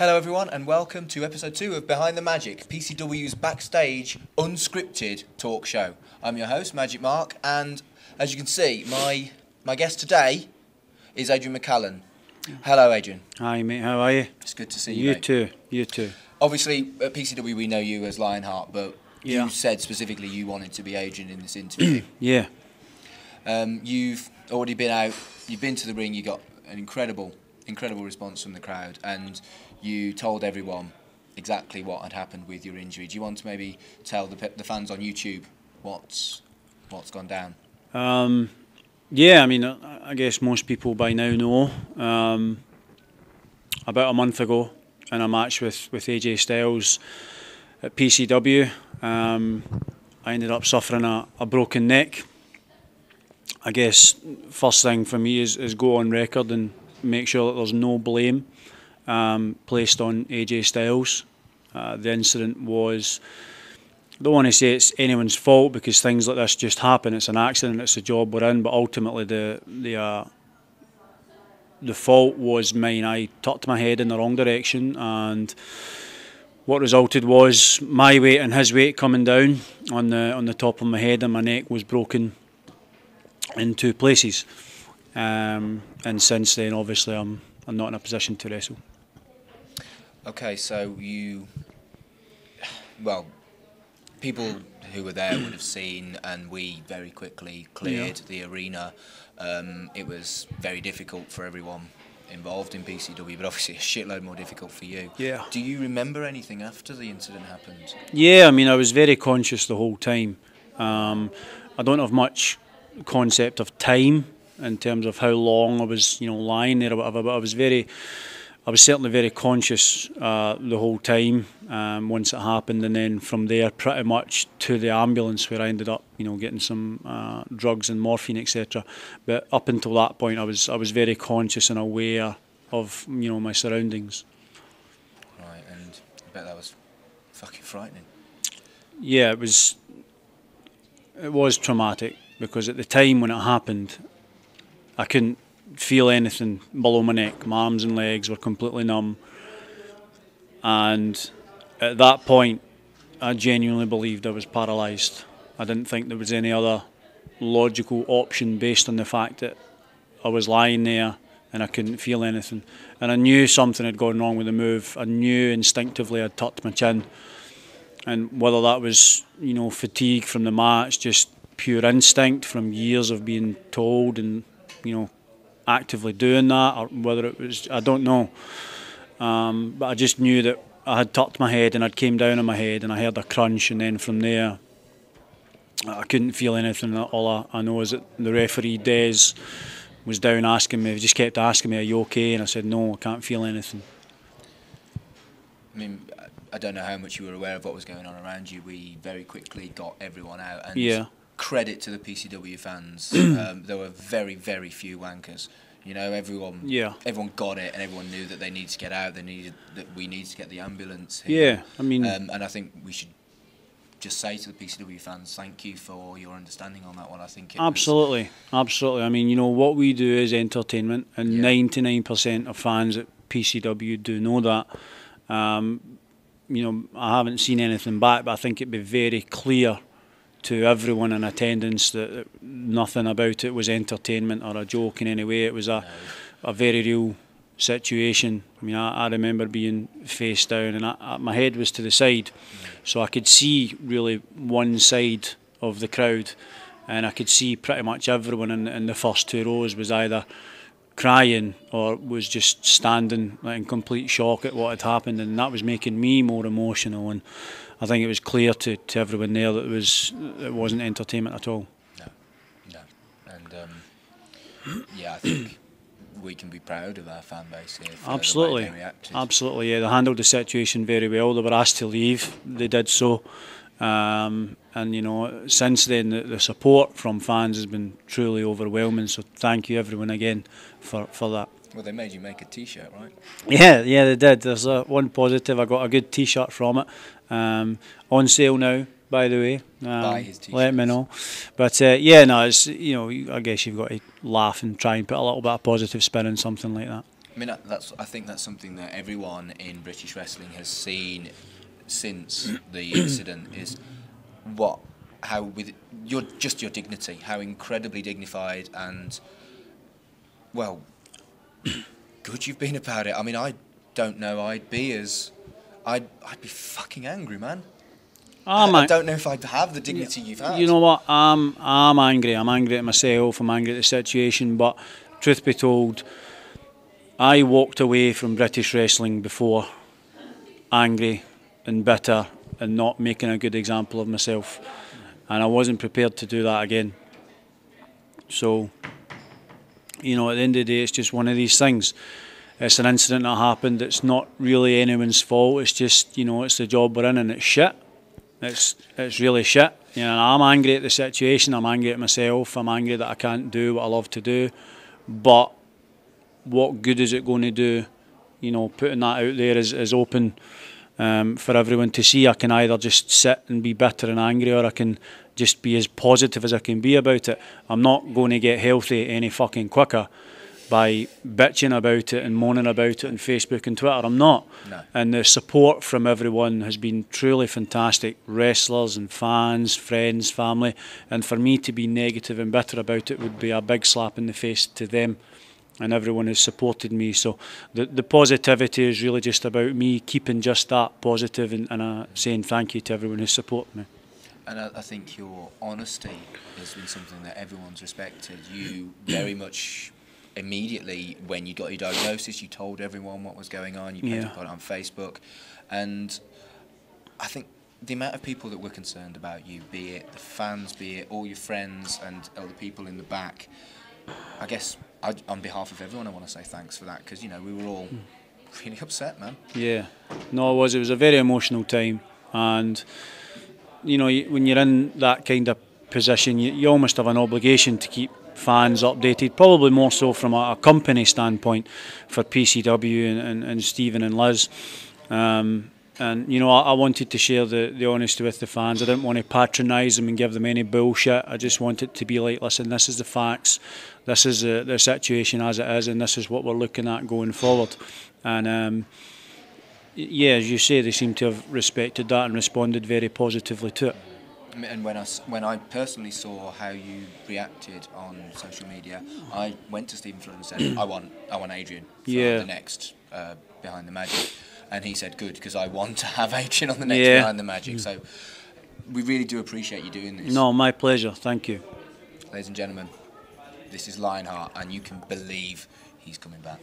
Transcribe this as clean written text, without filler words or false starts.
Hello everyone and welcome to episode 2 of Behind the Magic, PCW's backstage unscripted talk show. I'm your host, Magic Mark, and as you can see, my guest today is Adrian McCallum. Hello Adrian. Hi mate, how are you? It's good to see you, mate. You too. Obviously at PCW we know you as Lionheart, but you said specifically you wanted to be Adrian in this interview. Yeah. You've already been out, you've been to the ring, you got an incredible response from the crowd, and you told everyone exactly what had happened with your injury. Do you want to maybe tell the fans on YouTube what's gone down? Yeah, I mean, I guess most people by now know. About a month ago, in a match with AJ Styles at PCW, I ended up suffering a broken neck. I guess first thing for me is go on record and make sure that there's no blame placed on AJ Styles. The incident was, I don't want to say it's anyone's fault because things like this just happen. It's an accident, it's a job we're in, but ultimately the fault was mine. I tucked my head in the wrong direction, and what resulted was my weight and his weight coming down on the top of my head, and my neck was broken in 2 places. And since then, obviously, I'm not in a position to wrestle. Okay, so people who were there would have seen, and we very quickly cleared the arena. It was very difficult for everyone involved in PCW, but obviously a shitload more difficult for you. Yeah. Do you remember anything after the incident happened? Yeah, I mean, I was very conscious the whole time. I don't have much concept of time in terms of how long I was, lying there or whatever, but I was certainly very conscious the whole time once it happened, and then from there pretty much to the ambulance where I ended up, getting some drugs and morphine, etc. But up until that point, I was very conscious and aware of my surroundings. Right, and I bet that was fucking frightening. Yeah, it was traumatic because at the time when it happened, I couldn't feel anything below my neck. My arms and legs were completely numb, and at that point I genuinely believed I was paralysed. I didn't think there was any other logical option based on the fact that I was lying there and I couldn't feel anything, and I knew something had gone wrong with the move. I knew instinctively I'd tucked my chin, and whether that was fatigue from the match, just pure instinct from years of being told and actively doing that, or whether it was, I don't know, but I just knew that I had tucked my head and I'd came down on my head and I heard a crunch, and then from there I couldn't feel anything. All I know is that the referee Des was down asking me, he just kept asking me, "Are you okay?" And I said, "No, I can't feel anything." I mean, I don't know how much you were aware of what was going on around you. We very quickly got everyone out, and credit to the PCW fans. There were very, very few wankers. Everyone got it, and everyone knew that they needed to get out. We needed to get the ambulance here. Yeah, I mean, and I think we should just say to the PCW fans, thank you for your understanding on that one. I think absolutely. I mean, what we do is entertainment, and 99% of fans at PCW do know that. I haven't seen anything back, but I think it'd be very clear to everyone in attendance that nothing about it was entertainment or a joke in any way. It was a very real situation. I mean, I remember being face down, and my head was to the side, so I could see really one side of the crowd, and I could see pretty much everyone in the first 2 rows was either crying or was just standing in complete shock at what had happened, and that was making me more emotional. And I think it was clear to everyone there that it wasn't entertainment at all. No. And I think we can be proud of our fan base here for the way they reacted. Absolutely, yeah. They handled the situation very well. They were asked to leave. They did so. And since then the support from fans has been truly overwhelming. So thank you everyone again for that. Well, they made you make a T-shirt, right? Yeah, they did. There's one positive. I got a good T-shirt from it. On sale now, by the way. Buy his T-shirts. Let me know. But it's I guess you've got to laugh and try and put a little bit of positive spin on something like that. I mean, I think that's something that everyone in British wrestling has seen since the incident, is how with your dignity, how incredibly dignified and, well, good you've been about it. I mean, I don't know, I'd be fucking angry, man. I don't know if I'd have the dignity you've had. You know what? I'm angry. I'm angry at myself. I'm angry at the situation. But truth be told, I walked away from British wrestling before, angry and bitter and not making a good example of myself, and I wasn't prepared to do that again. So, you know, at the end of the day, it's just one of these things. It's an incident that happened. It's not really anyone's fault. It's just, you know, it's the job we're in, and it's shit. It's really shit. You know, I'm angry at the situation. I'm angry at myself. I'm angry that I can't do what I love to do. But what good is it going to do? You know, putting that out there is open for everyone to see. I can either just sit and be bitter and angry, or I can just be as positive as I can be about it. I'm not going to get healthy any fucking quicker by bitching about it and moaning about it on Facebook and Twitter. I'm not. No. And the support from everyone has been truly fantastic. Wrestlers and fans, friends, family. And for me to be negative and bitter about it would be a big slap in the face to them and everyone who's supported me. So the positivity is really just about me keeping just that positive and saying thank you to everyone who's supported me. And I think your honesty has been something that everyone's respected. You very much... immediately when you got your diagnosis, you told everyone what was going on. You put it on Facebook, and I think the amount of people that were concerned about you, be it the fans, be it all your friends and other people in the back, I guess on behalf of everyone I want to say thanks for that, because, you know, we were all really upset, man. Yeah, no, it was a very emotional time, and you know, when you're in that kind of position, you almost have an obligation to keep fans updated, probably more so from a company standpoint for PCW and Stephen and Liz. And you know, I wanted to share the honesty with the fans. I didn't want to patronise them and give them any bullshit. I just wanted to be like, listen, this is the facts, this is the situation as it is, and this is what we're looking at going forward. And yeah, as you say, they seem to have respected that and responded very positively to it. And when I personally saw how you reacted on social media, I went to Stephen Flood and said, I want Adrian for the next Behind the Magic, and he said good, because I want to have Adrian on the next Behind the Magic. So we really do appreciate you doing this. No, my pleasure. Thank you. Ladies and gentlemen, this is Lionheart, and you can believe he's coming back.